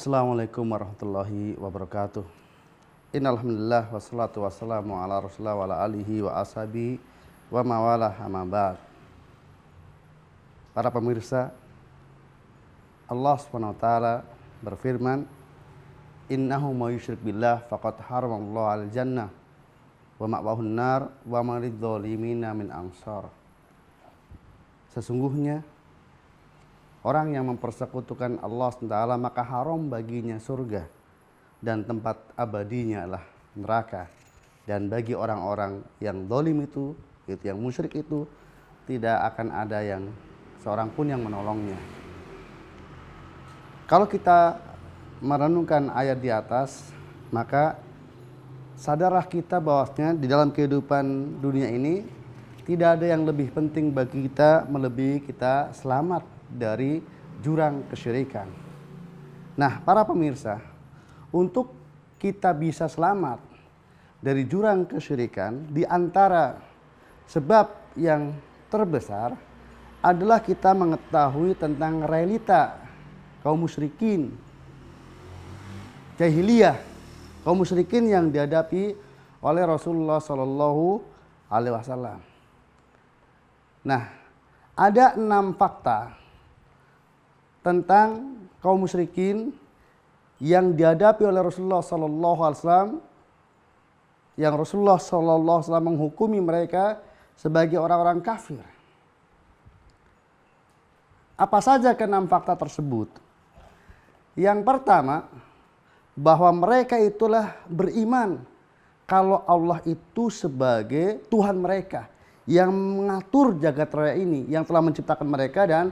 Assalamualaikum warahmatullahi wabarakatuh. Innalhamdulillah wassalatu wassalamu ala rasulillah wa ala alihi wa ashabi wa mawalah amma ba'd. Para pemirsa, Allah Subhanahu wa taala berfirman, innahu may yusyrik billah faqad haramallahu al jannah wa ma'wahun nar wa ma lidzalimina min ansar. Sesungguhnya orang yang mempersekutukan Allah SWT maka haram baginya surga dan tempat abadinya adalah neraka. Dan bagi orang-orang yang zalim itu yang musyrik itu, tidak akan ada yang seorang pun yang menolongnya. Kalau kita merenungkan ayat di atas, maka sadarlah kita bahwasanya di dalam kehidupan dunia ini tidak ada yang lebih penting bagi kita melebihi kita selamat dari jurang kesyirikan. Nah, para pemirsa, untuk kita bisa selamat dari jurang kesyirikan, di antara sebab yang terbesar adalah kita mengetahui tentang realita kaum musyrikin jahiliyah, kaum musyrikin yang dihadapi oleh Rasulullah Shallallahu Alaihi Wasallam. Nah, ada 6 fakta tentang kaum musyrikin yang dihadapi oleh Rasulullah Sallallahu Alaihi Wasallam, yang Rasulullah Sallallahu Alaihi Wasallam menghukumi mereka sebagai orang-orang kafir. Apa saja ke-6 fakta tersebut? Yang pertama, bahwa mereka itulah beriman kalau Allah itu sebagai Tuhan mereka yang mengatur jagat raya ini, yang telah menciptakan mereka dan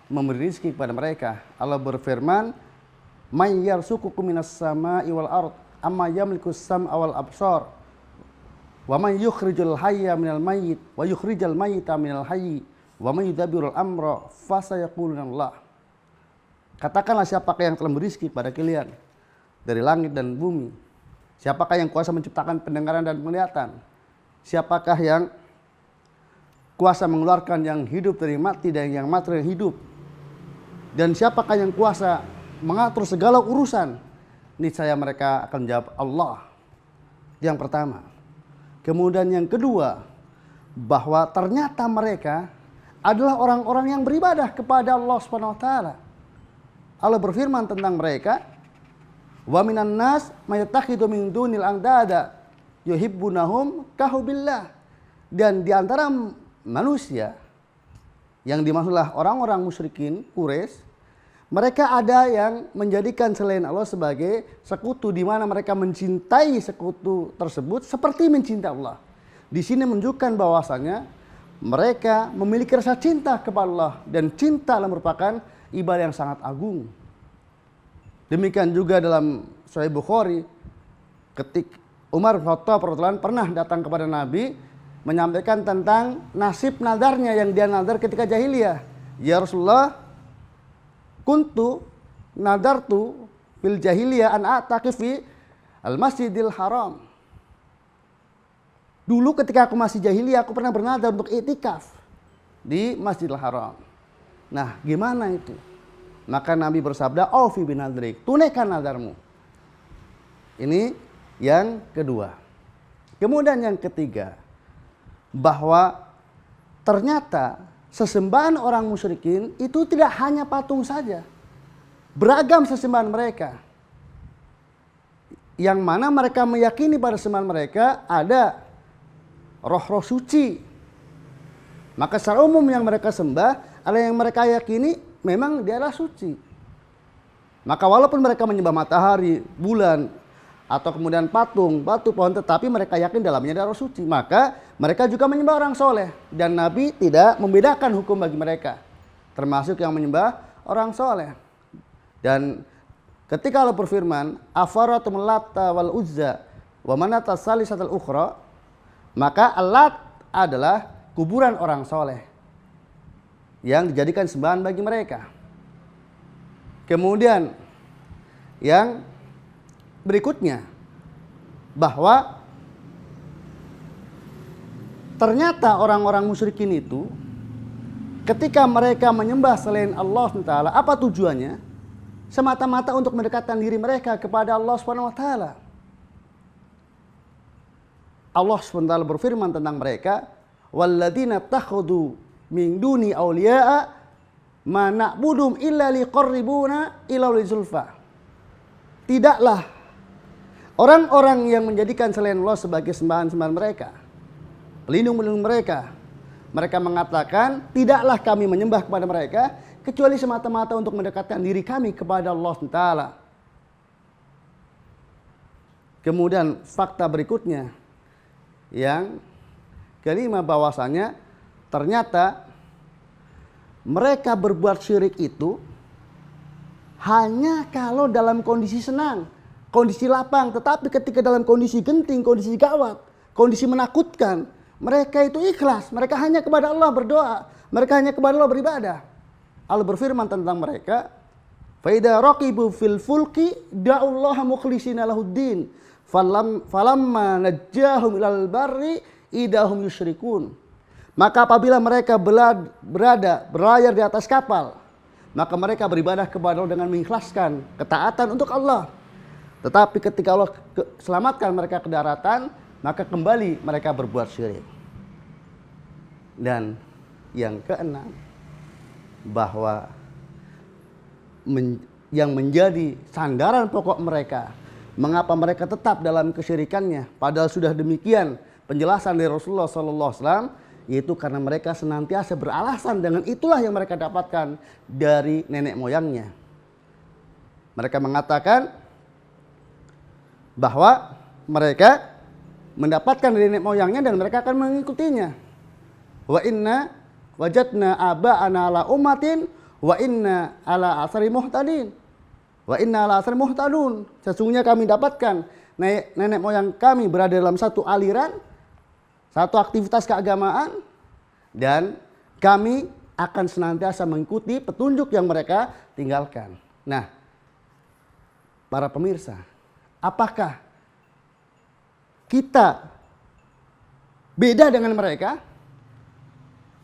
memberi rezeki kepada mereka. Allah berfirman, "May yarzuqukum minas sama'i wal ard, amma yamliku sam'a wal absar, wa man yukhrijul hayya minal mayyit, wa yukhrijal mayyita minal hayyi, wa man yudabbirul amra, fasayaquluna Allah." Katakanlah, siapakah yang telah memberi rezeki kepada kalian dari langit dan bumi? Siapakah yang kuasa menciptakan pendengaran dan penglihatan? Siapakah yang kuasa mengeluarkan yang hidup dari mati dan yang mati dari hidup? Dan siapakah yang kuasa mengatur segala urusan? Niscaya mereka akan menjawab Allah. Yang pertama. Kemudian yang kedua, bahwa ternyata mereka adalah orang-orang yang beribadah kepada Allah Subhanahu wa taala. Allah berfirman tentang mereka, "Wa minan nas may yattakhidhu min dunil andada yuhibbunahum kahubbillah." Dan di antara manusia yang dimaksudlah orang-orang musyrikin Quraisy, mereka ada yang menjadikan selain Allah sebagai sekutu, di mana mereka mencintai sekutu tersebut seperti mencintai Allah. Di sini menunjukkan bahwasanya mereka memiliki rasa cinta kepada Allah, dan cinta adalah merupakan ibadah yang sangat agung. Demikian juga dalam Sahih Bukhari, ketika Umar bin Khattab pernah datang kepada Nabi menyampaikan tentang nasib nadarnya yang dia nadar ketika jahiliyah. Ya Rasulullah, kuntu nadartu fil jahiliyah an a'takif fi al-masjidil haram. Dulu ketika aku masih jahiliyah, aku pernah bernadar untuk iktikaf di Masjidil Haram. Nah, gimana itu? Maka Nabi bersabda, "Aufi binadrik, tunaikan nadarmu." Ini yang kedua. Kemudian yang ketiga, bahwa ternyata sesembahan orang musyrikin itu tidak hanya patung saja. Beragam sesembahan mereka. Yang mana mereka meyakini pada sembahan mereka ada roh-roh suci. Maka secara umum yang mereka sembah, ada yang mereka yakini memang dia adalah suci. Maka walaupun mereka menyembah matahari, bulan, atau kemudian patung, batu, pohon, tetapi mereka yakin dalamnya ada roh suci. Maka mereka juga menyembah orang soleh. Dan Nabi tidak membedakan hukum bagi mereka, termasuk yang menyembah orang soleh. Dan ketika Allah berfirman, "Afaratum Lata wal Uzza wa manata salisatal ukhra," maka Lat adalah kuburan orang soleh yang dijadikan sembahan bagi mereka. Kemudian yang berikutnya, bahwa ternyata orang-orang musyrikin itu ketika mereka menyembah selain Allah SWT, apa tujuannya? semata-mata untuk mendekatkan diri mereka kepada Allah Subhanahu wa taala. Allah Subhanahu wa taala berfirman tentang mereka, walladzina takhudhu min duni awliya'a ma na'budum illa liqarribuna ila zulfa. Tidaklah orang-orang yang menjadikan selain Allah sebagai sembahan-sembahan mereka, pelindung-pelindung mereka, mereka mengatakan, tidaklah kami menyembah kepada mereka kecuali semata-mata untuk mendekatkan diri kami kepada Allah SWT. Kemudian fakta berikutnya yang kelima, bahwasanya ternyata mereka berbuat syirik itu hanya kalau dalam kondisi senang, kondisi lapang. Tetapi ketika dalam kondisi genting, kondisi gawat, kondisi menakutkan, mereka itu ikhlas. Mereka hanya kepada Allah berdoa, mereka hanya kepada Allah beribadah. Allah berfirman tentang mereka, faida raqibu fil fulki da'ullaha mukhlishina lahuddin falamma najjahum ilal barri idahum yusyrikun. Maka apabila mereka berlayar di atas kapal, maka mereka beribadah kepada Allah dengan mengikhlaskan ketaatan untuk Allah. Tetapi ketika Allah selamatkan mereka ke daratan, maka kembali mereka berbuat syirik. Dan yang keenam, bahwa yang menjadi sandaran pokok mereka, mengapa mereka tetap dalam kesyirikannya, padahal sudah demikian penjelasan dari Rasulullah SAW, yaitu karena mereka senantiasa beralasan dengan itulah yang mereka dapatkan dari nenek moyangnya. Mereka mengatakan bahwa mereka mendapatkan dari nenek moyangnya dan mereka akan mengikutinya. Wa inna wajadna aba'ana ala ummatin wa inna ala asri muhtadin. Wa inna ala asri muhtadun. Sesungguhnya kami dapatkan nenek moyang kami berada dalam satu aliran, satu aktivitas keagamaan, dan kami akan senantiasa mengikuti petunjuk yang mereka tinggalkan. Nah, para pemirsa, apakah kita beda dengan mereka?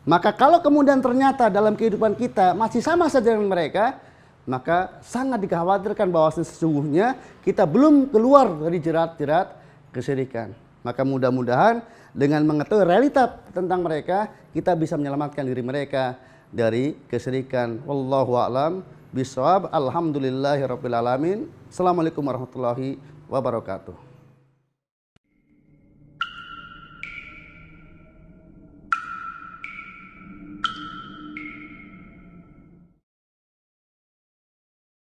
Maka kalau kemudian ternyata dalam kehidupan kita masih sama saja dengan mereka, maka sangat dikhawatirkan bahwa sesungguhnya kita belum keluar dari jerat-jerat kesyirikan. Maka mudah-mudahan dengan mengetahui realita tentang mereka, kita bisa menyelamatkan diri mereka dari kesyirikan. Wallahu a'lam bishawab. Alhamdulillahirabbil alamin. Assalamualaikum warahmatullahi wabarakatuh.